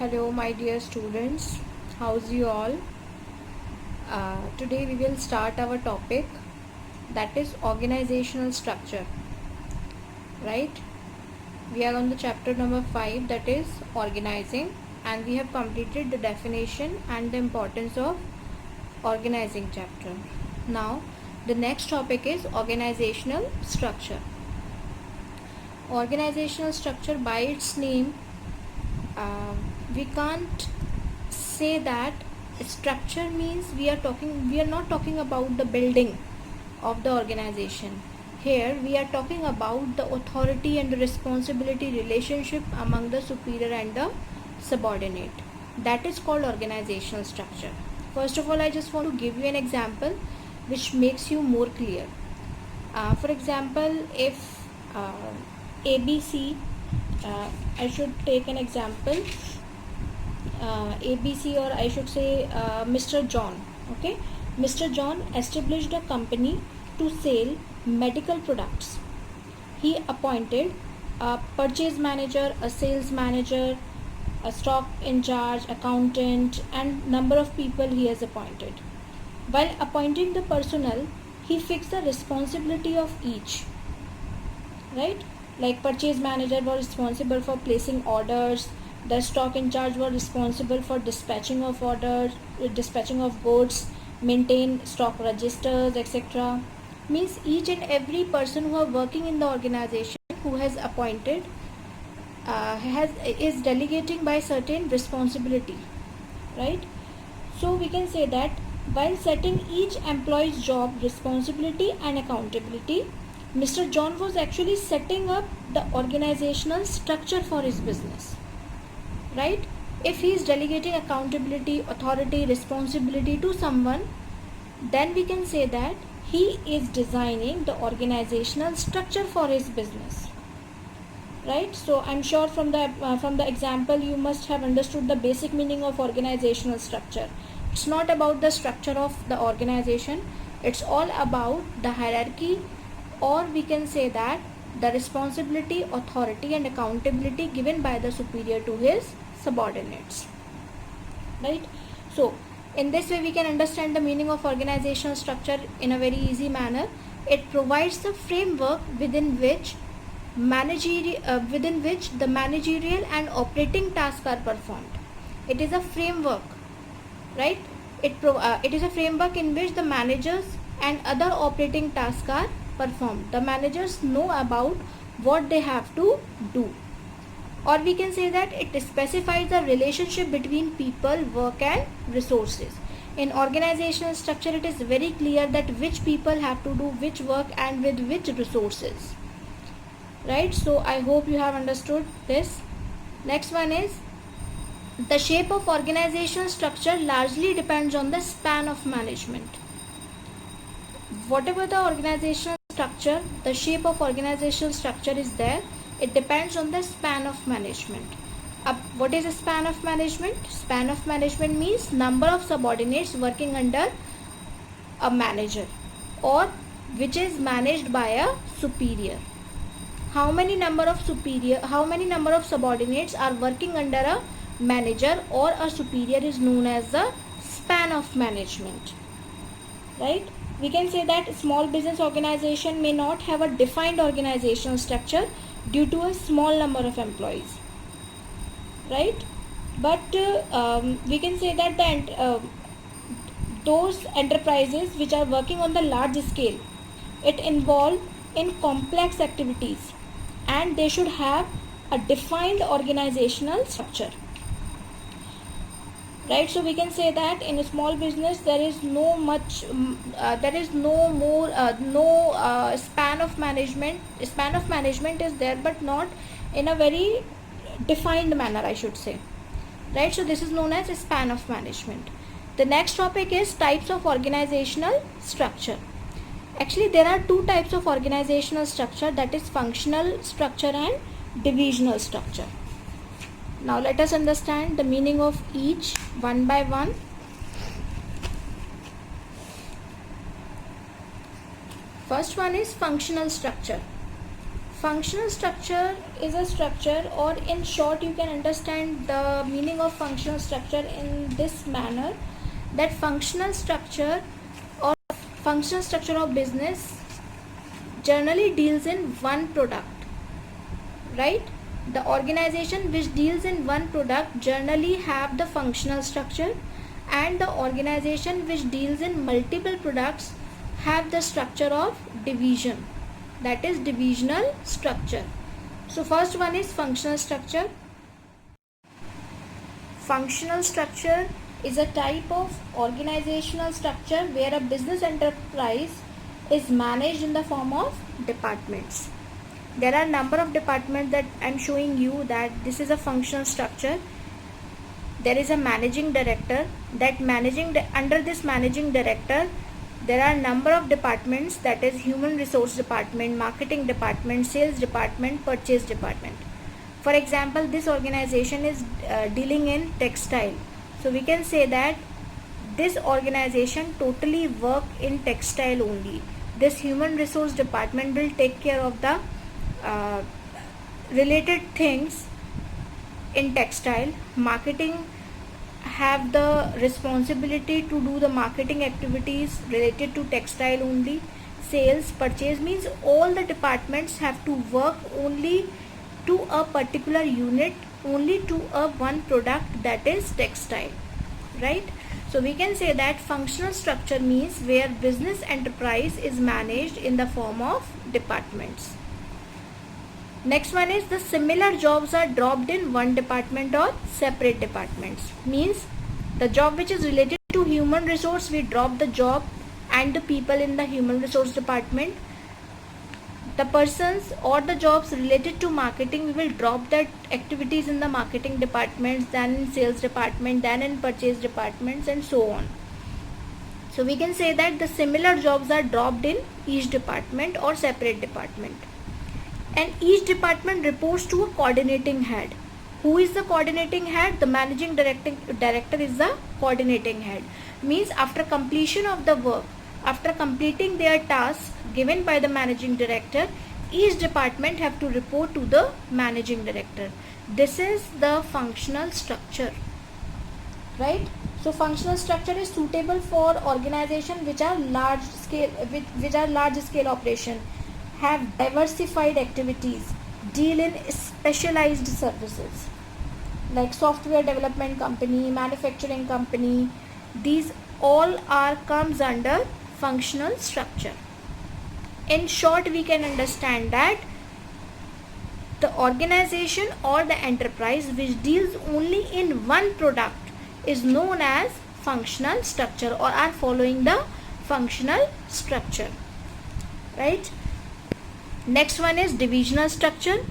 Hello, my dear students. How's you all? Today we will start our topic, that is organizational structure. Right? We are on the chapter number 5, that is organizing, and we have completed the definition and the importance of organizing chapter. Now, the next topic is organizational structure. Organizational structure, by its name, we can't say that structure means we are not talking about the building of the organization. Here we are talking about the authority and the responsibility relationship among the superior and the subordinate. That is called organizational structure. First of all, I just want to give you an example which makes you more clear. For example, if ABC, I should take an example, ABC, or I should say Mr. John. Okay, Mr. John established a company to sell medical products. He appointed a purchase manager, a sales manager, a stock in charge, accountant, and number of people he has appointed. While appointing the personnel, he fixed the responsibility of each. Right? Like purchase manager was responsible for placing orders, the stock in charge were responsible for dispatching of orders, dispatching of goods, maintain stock registers, etc. Means each and every person who are working in the organization who has appointed is delegating by certain responsibility, right? So we can say that while setting each employee's job, responsibility and accountability, Mr. John was actually setting up the organizational structure for his business. Right? If he is delegating accountability, authority, responsibility to someone, then we can say that he is designing the organizational structure for his business. Right? So I'm sure from the example you must have understood the basic meaning of organizational structure. It's not about the structure of the organization. It's all about the hierarchy, or we can say that the responsibility, authority and accountability given by the superior to his subordinates. Right? So in this way we can understand the meaning of organizational structure in a very easy manner. It provides the framework within which the managerial and operating tasks are performed. It is a framework, right? It is a framework in which the managers and other operating tasks are performed. The managers know about what they have to do, or we can say that it specifies the relationship between people, work and resources. In organizational structure, it is very clear that which people have to do which work and with which resources. Right? So I hope you have understood this. Next one is, the shape of organizational structure largely depends on the span of management. Whatever the organizational structure, the shape of organizational structure is there, it depends on the span of management. What is a span of management? Span of management means number of subordinates working under a manager, or which is managed by a superior. How many number of subordinates are working under a manager or a superior is known as the span of management. Right? We can say that small business organization may not have a defined organizational structure due to a small number of employees. Right? But we can say that those enterprises which are working on the large scale, it involve in complex activities, and they should have a defined organizational structure. Right? So we can say that in a small business there is no span of management. Span of management is there, but not in a very defined manner, I should say. Right? So this is known as a span of management. The next topic is types of organizational structure. Actually, there are two types of organizational structure, that is functional structure and divisional structure. Now let us understand the meaning of each one by one. First one is functional structure. Functional structure is a structure, or in short you can understand the meaning of functional structure in this manner, that functional structure of business generally deals in one product, right? The organization which deals in one product generally have the functional structure, and the organization which deals in multiple products have the structure of division, that is divisional structure. So first one is functional structure. Functional structure is a type of organizational structure where a business enterprise is managed in the form of departments. There are number of departments that I am showing you, that this is a functional structure. There is a managing director. Under this managing director there are number of departments, that is human resource department, marketing department, sales department, purchase department. For example, this organization is dealing in textile, so we can say that this organization totally work in textile only. This human resource department will take care of the related things in textile. Marketing have the responsibility to do the marketing activities related to textile only. Sales, purchase means all the departments have to work only to a particular unit, only to a one product, that is textile, right? So we can say that functional structure means where business enterprise is managed in the form of departments. Next one is the similar jobs are dropped in one department or separate departments. Means the job which is related to human resource, we drop the job and the people in the human resource department. The persons or the jobs related to marketing, we will drop that activities in the marketing departments, then in sales department, then in purchase departments, and so on. So we can say that the similar jobs are dropped in each department or separate department. And each department reports to a coordinating head. Who is the coordinating head? The managing director is the coordinating head. Means after completion of the work, after completing their task given by the managing director, each department have to report to the managing director. This is the functional structure, right? So functional structure is suitable for organization which are large scale operation, have diversified activities, deal in specialized services like software development company, manufacturing company. These all comes under functional structure. In short, we can understand that the organization or the enterprise which deals only in one product is known as functional structure, or are following the functional structure, right? Next one is divisional structure.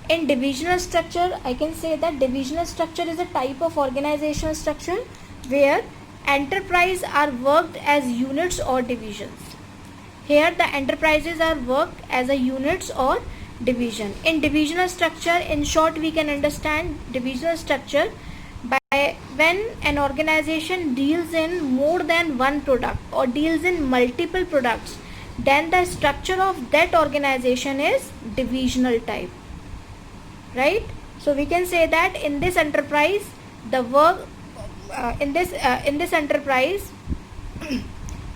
In divisional structure, I can say that divisional structure is a type of organizational structure where enterprise are worked as units or divisions. Here the enterprises are worked as a units or division. In divisional structure, in short, we can understand divisional structure by when an organization deals in more than one product or deals in multiple products, then the structure of that organization is divisional type, right? So we can say that in this enterprise, the work in this enterprise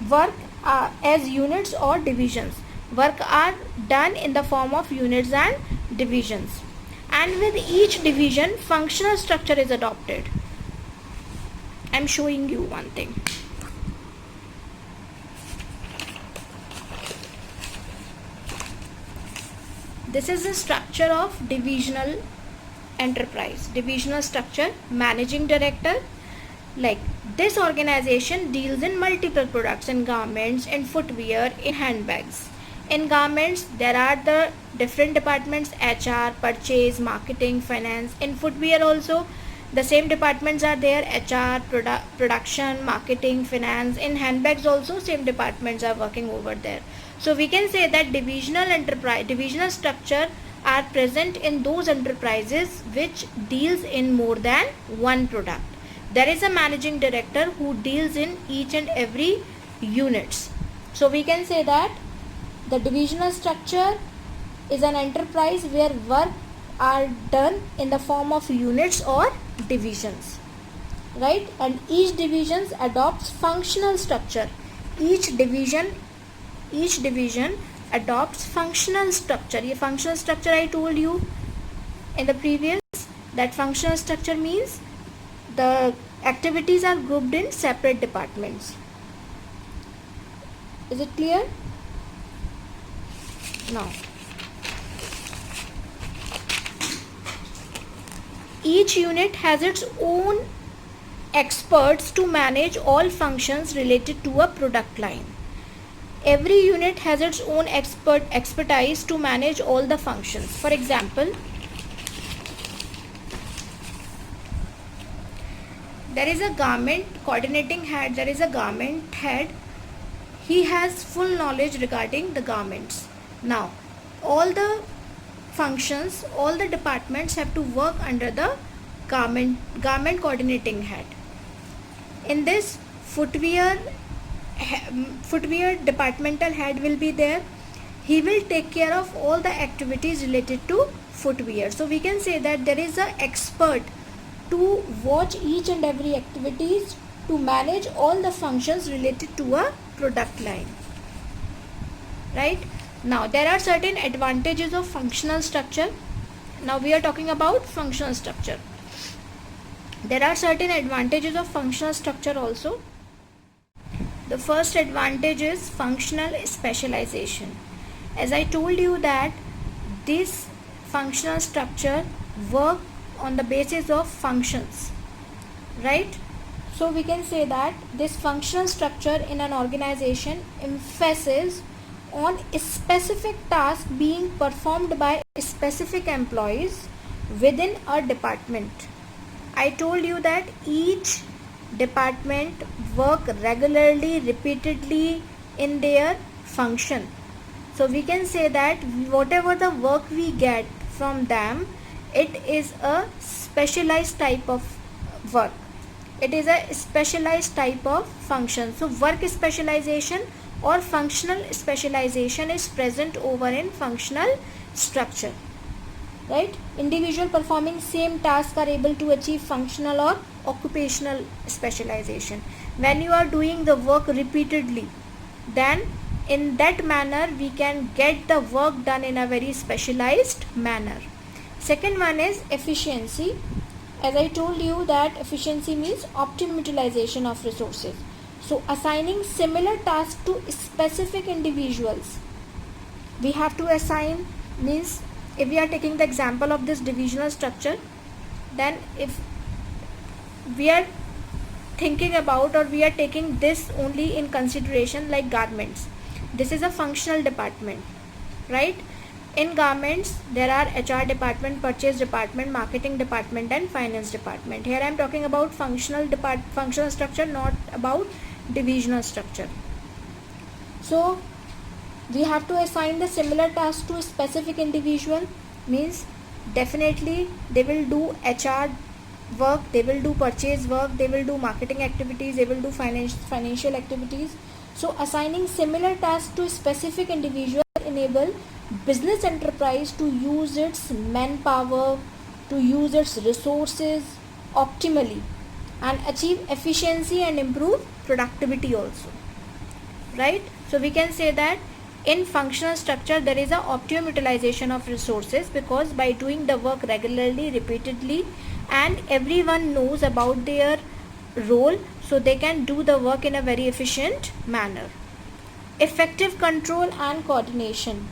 work as units or divisions. Work are done in the form of units and divisions, and with each division functional structure is adopted. I am showing you one thing. This is the structure of divisional enterprise. Divisional structure, managing director. Like this organization deals in multiple products, in garments, in footwear, in handbags. In garments, there are the different departments: HR, purchase, marketing, finance. In footwear also, the same departments are there: HR, production, marketing, finance. In handbags also, same departments are working over there. So we can say that divisional structure are present in those enterprises which deals in more than one product. There is a managing director who deals in each and every units. So we can say that the divisional structure is an enterprise where work are done in the form of units or divisions, right? And each division adopts functional structure. Each division adopts functional structure. ये functional structure I told you in the previous, that functional structure means the activities are grouped in separate departments. Is it clear? Now, each unit has its own experts to manage all functions related to a product line. Every unit has its own expertise to manage all the functions. For example, there is a garment coordinating head, there is a garment head. He has full knowledge regarding the garments. Now, all the functions, all the departments have to work under the garment coordinating head. In this, footwear departmental head will be there. He will take care of all the activities related to footwear. So we can say that there is an expert to watch each and every activities to manage all the functions related to a product line, right? Now, there are certain advantages of functional structure. Now we are talking about functional structure. There are certain advantages of functional structure also. The first advantage is functional specialization. As I told you that this functional structure work on the basis of functions, right? So we can say that this functional structure in an organization emphasizes on a specific task being performed by specific employees within a department. I told you that each department work regularly, repeatedly in their function. So we can say that whatever the work we get from them, it is a specialized type of work. It is a specialized type of function. So work specialization or functional specialization is present over in functional structure, right? Individual performing same task are able to achieve functional or occupational specialization. When you are doing the work repeatedly, then in that manner we can get the work done in a very specialized manner. Second one is efficiency. As I told you that efficiency means optimum utilization of resources. So assigning similar tasks to specific individuals, we have to assign, means if we are taking the example of this divisional structure, then if we are thinking about or we are taking this only in consideration, like garments, this is a functional department, right? In garments there are HR department, purchase department, marketing department and finance department. Here I am talking about functional structure, not about divisional structure. So we have to assign the similar task to a specific individual, means definitely they will do HR work, they will do purchase work, they will do marketing activities, they will do financial activities. So assigning similar tasks to a specific individual enable business enterprise to use its manpower, to use its resources optimally and achieve efficiency and improve productivity also, right? So we can say that in functional structure there is a optimum utilization of resources, because by doing the work regularly, repeatedly, and everyone knows about their role, so they can do the work in a very efficient manner. Effective control and coordination,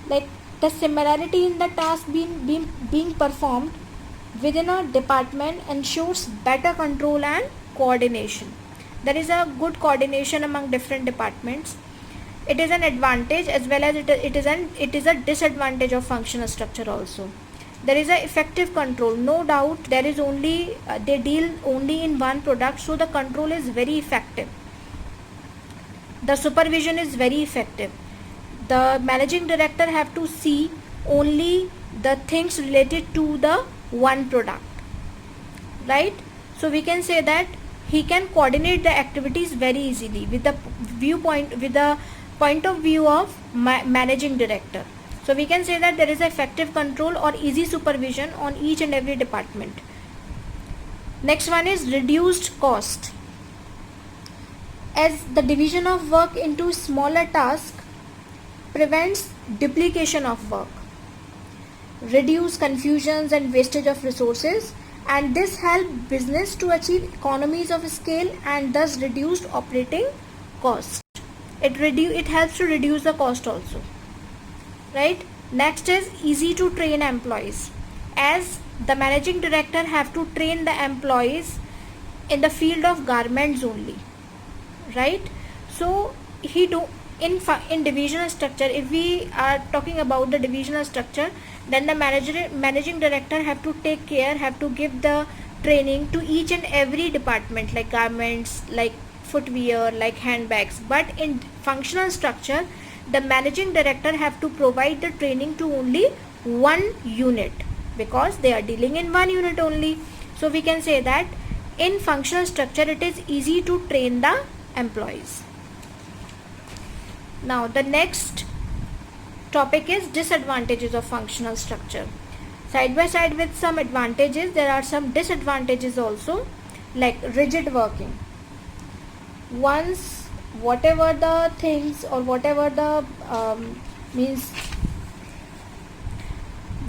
like the similarity in the task being performed within a department ensures better control and coordination. There is a good coordination among different departments. It is an advantage as well as it is a disadvantage of functional structure also. There is a effective control, no doubt. There is only they deal only in one product, so the control is very effective. The supervision is very effective. The managing director have to see only the things related to the one product, right? So we can say that he can coordinate the activities very easily with the point of view of managing director. So we can say that there is effective control or easy supervision on each and every department. Next one is reduced cost. As the division of work into smaller tasks prevents duplication of work, reduce confusions and wastage of resources, and this helps business to achieve economies of scale and thus reduced operating cost. It helps to reduce the cost also, right? Next is easy to train employees. As the managing director have to train the employees in the field of garments only, right? So he do in divisional structure, if we are talking about the divisional structure, then the managing director have to take care, have to give the training to each and every department, like garments, like footwear, like handbags. But in functional structure, the managing director have to provide the training to only one unit, because they are dealing in one unit only. So we can say that in functional structure it is easy to train the employees. Now the next topic is disadvantages of functional structure. Side by side with some advantages, there are some disadvantages also, like rigid working. Once whatever the things or whatever the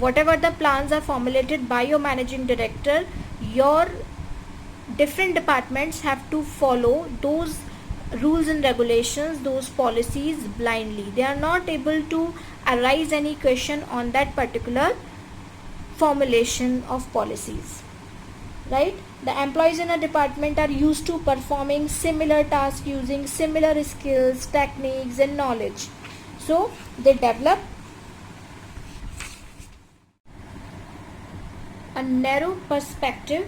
whatever the plans are formulated by your managing director, your different departments have to follow those rules and regulations, those policies blindly. They are not able to arise any question on that particular formulation of policies, right? The employees in a department are used to performing similar tasks using similar skills, techniques and knowledge. So they develop a narrow perspective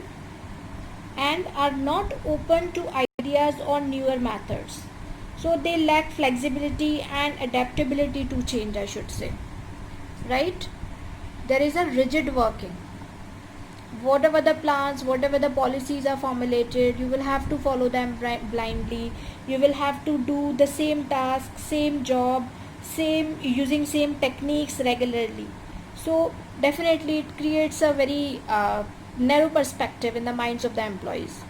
and are not open to ideas or newer methods. So they lack flexibility and adaptability to change, I should say, right? There is a rigid working. Whatever the plans, whatever the policies are formulated, you will have to follow them blindly. You will have to do the same task, same job, using same techniques regularly. So definitely it creates a very narrow perspective in the minds of the employees.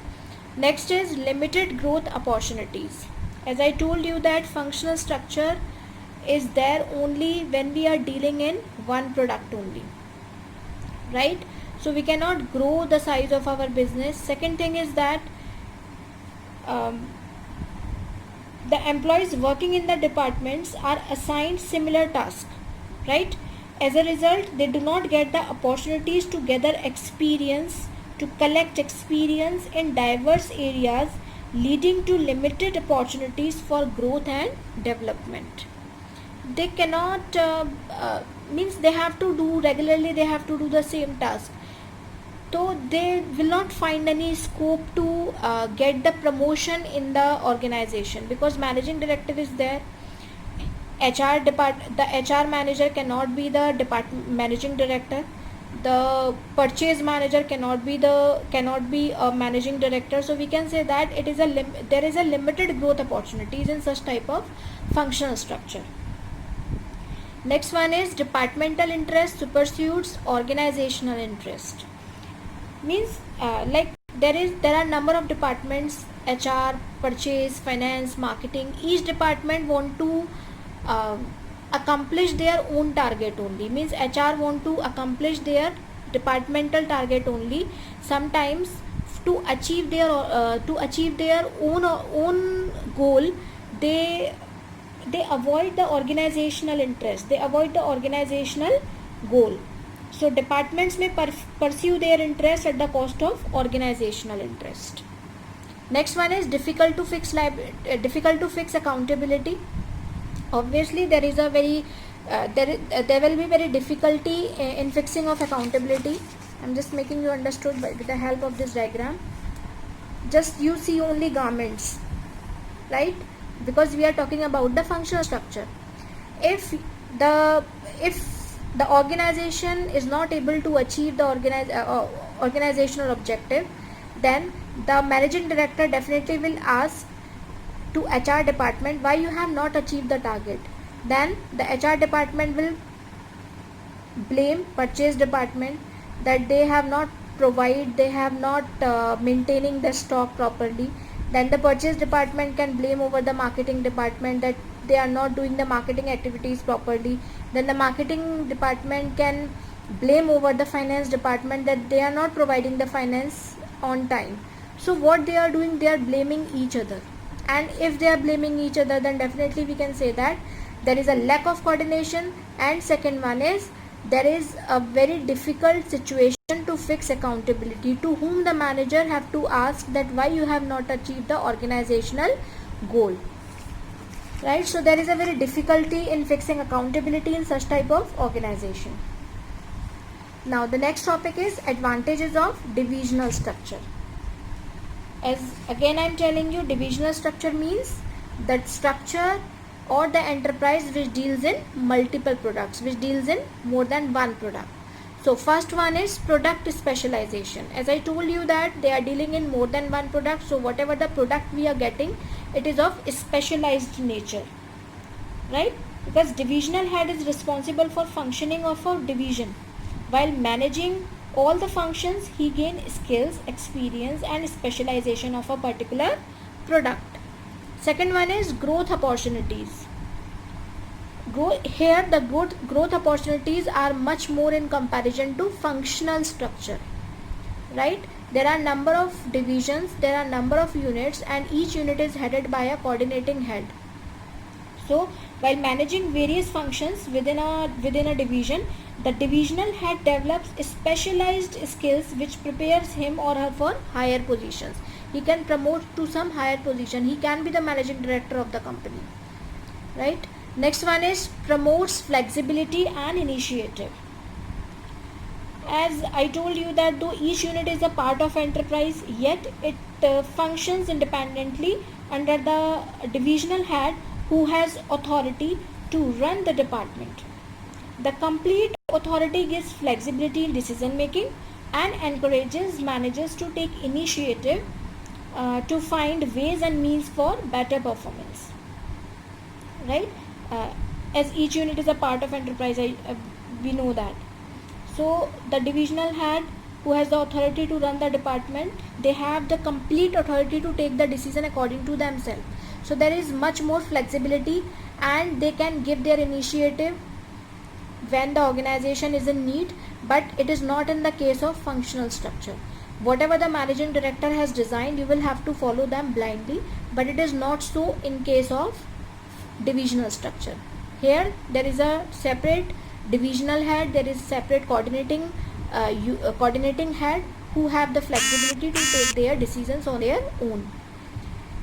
Next is limited growth opportunities. As I told you that functional structure is there only when we are dealing in one product only, right? So we cannot grow the size of our business. Second thing is that the employees working in the departments are assigned similar tasks, right? As a result, they do not get the opportunities to gather experience, to collect experience in diverse areas, leading to limited opportunities for growth and development. They cannot means they have to do regularly, they have to do the same task, so they will not find any scope to get the promotion in the organization, because managing director is there. The HR manager cannot be the managing director. The purchase manager cannot be a managing director. So we can say that there is a limited growth opportunities in such type of functional structure. Next one is departmental interest supersedes organizational interest. Means like there are number of departments: HR, purchase, finance, marketing. Each department want to accomplish their own target only. Means HR want to accomplish their departmental target only. Sometimes to achieve their own goal, they avoid the organizational interest, they avoid the organizational goal. So departments may pursue their interest at the cost of organizational interest. Next one is difficult to fix accountability. Obviously there is a very there will be very difficulty in fixing of accountability. I'm just making you understood with the help of this diagram. Just you see only garments, right? Because we are talking about the functional structure. If the organization is not able to achieve the organizational objective, then the managing director definitely will ask to HR department, why you have not achieved the target. Then the HR department will blame purchase department that they have not maintaining the stock properly. Then the purchase department can blame over the marketing department that they are not doing the marketing activities properly. Then the marketing department can blame over the finance department that they are not providing the finance on time. So what they are doing, they are blaming each other. And if they are blaming each other, then definitely we can say that there is a lack of coordination. And second one is there is a very difficult situation to fix accountability, to whom the manager have to ask that why you have not achieved the organizational goal, right? So there is a very difficulty in fixing accountability in such type of organization. Now the next topic is advantages of divisional structure. As again I am telling you, divisional structure means that structure or the enterprise which deals in multiple products, which deals in more than one product. So first one is product specialization. As I told you that they are dealing in more than one product, so whatever the product we are getting, it is of specialized nature, right? Because divisional head is responsible for functioning of a division. While managing all the functions, he gains skills, experience and specialization of a particular product. Second one is growth opportunities. Here the growth opportunities are much more in comparison to functional structure, right? There are number of divisions, there are number of units, and each unit is headed by a coordinating head. So while managing various functions within a division, the divisional head develops specialized skills which prepares him or her for higher positions. He can promote to some higher position. He can be the managing director of the company, right? Next one is promotes flexibility and initiative. As I told you that though each unit is a part of enterprise, yet it functions independently under the divisional head who has authority to run the department. The complete authority gives flexibility in decision making and encourages managers to take initiative to find ways and means for better performance, right? As each unit is a part of enterprise, we know that. So the divisional head who has the authority to run the department, they have the complete authority to take the decision according to themselves. So there is much more flexibility and they can give their initiative when the organization is in need, but it is not in the case of functional structure. Whatever the managing director has designed, you will have to follow them blindly, but it is not so in case of divisional structure. Here there is a separate divisional head, there is separate coordinating head who have the flexibility to take their decisions on their own.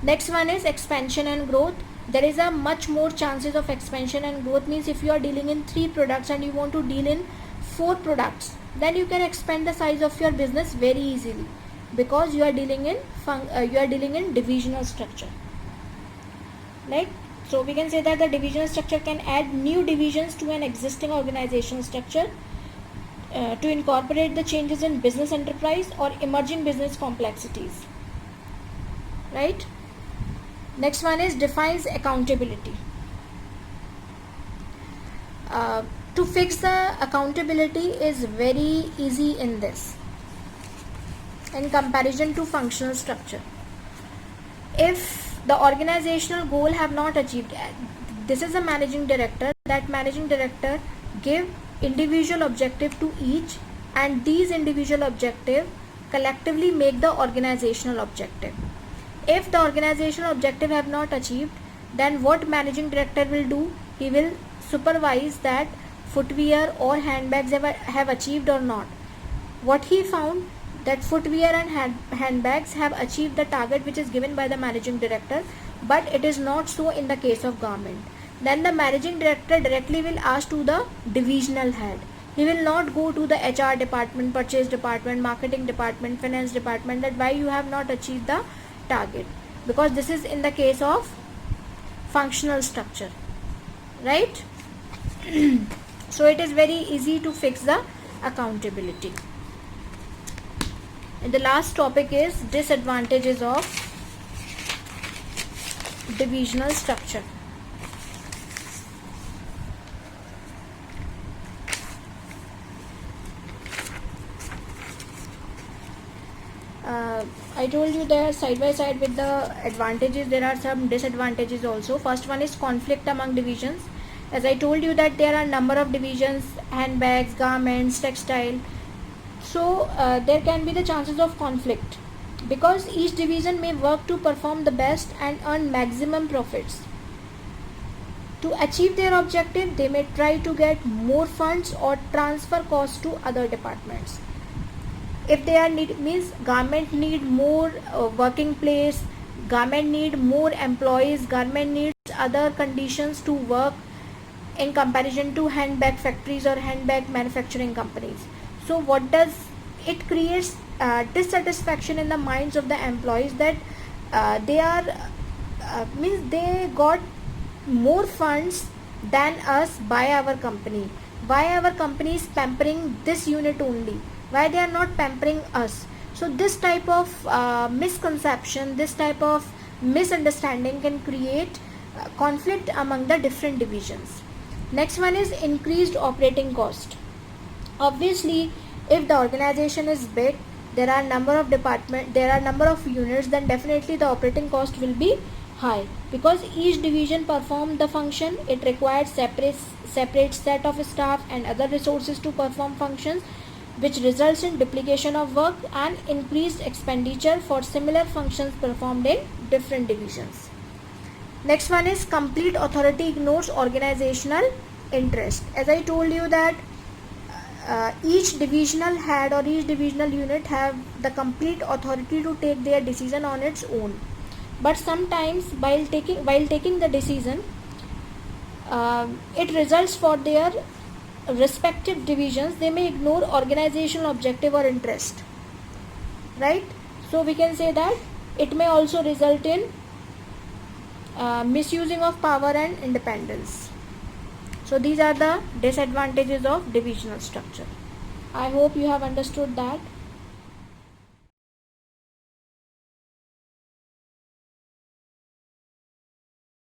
Next one is expansion and growth. There is a much more chances of expansion and growth. Means if you are dealing in 3 products and you want to deal in 4 products, then you can expand the size of your business very easily, because you are dealing in divisional structure, right? So we can say that the divisional structure can add new divisions to an existing organizational structure to incorporate the changes in business enterprise or emerging business complexities, right? Next one is defines accountability. To fix the accountability is very easy in this, in comparison to functional structure. If the organizational goal have not achieved, this is a managing director. That managing director give individual objective to each, and these individual objective collectively make the organizational objective. If the organizational objective have not achieved, then what managing director will do? He will supervise that footwear or handbags have achieved or not. What he found, that footwear and handbags have achieved the target which is given by the managing director, but it is not so in the case of garment. Then the managing director directly will ask to the divisional head. He will not go to the HR department, purchase department, marketing department, finance department that why you have not achieved the target, because this is in the case of functional structure, right? So it is very easy to fix the accountability. And the last topic is disadvantages of divisional structure. I told you that side by side with the advantages there are some disadvantages also. First one is conflict among divisions. As I told you that there are number of divisions, handbags, garments, textile. So there can be the chances of conflict because each division may work to perform the best and earn maximum profits. To achieve their objective, they may try to get more funds or transfer costs to other departments. If they are means garment need more working place, garment need more employees, garment needs other conditions to work in comparison to handbag factories or handbag manufacturing companies. So what does it creates dissatisfaction in the minds of the employees that they are means they got more funds than us by our company. Why our company is pampering this unit only? Why they are not pampering us? So this type of misconception, this type of misunderstanding can create conflict among the different divisions. Next one is increased operating cost. Obviously, if the organization is big, there are number of units, then definitely the operating cost will be high because each division perform the function. It requires separate set of staff and other resources to perform functions, which results in duplication of work and increased expenditure for similar functions performed in different divisions. Next one is complete authority ignores organizational interest. As I told you that each divisional head or each divisional unit have the complete authority to take their decision on its own. But sometimes while taking the decision, it results for their respective divisions, they may ignore organizational objective or interest, right? So we can say that it may also result in misusing of power and independence. So these are the disadvantages of divisional structure. I hope you have understood that.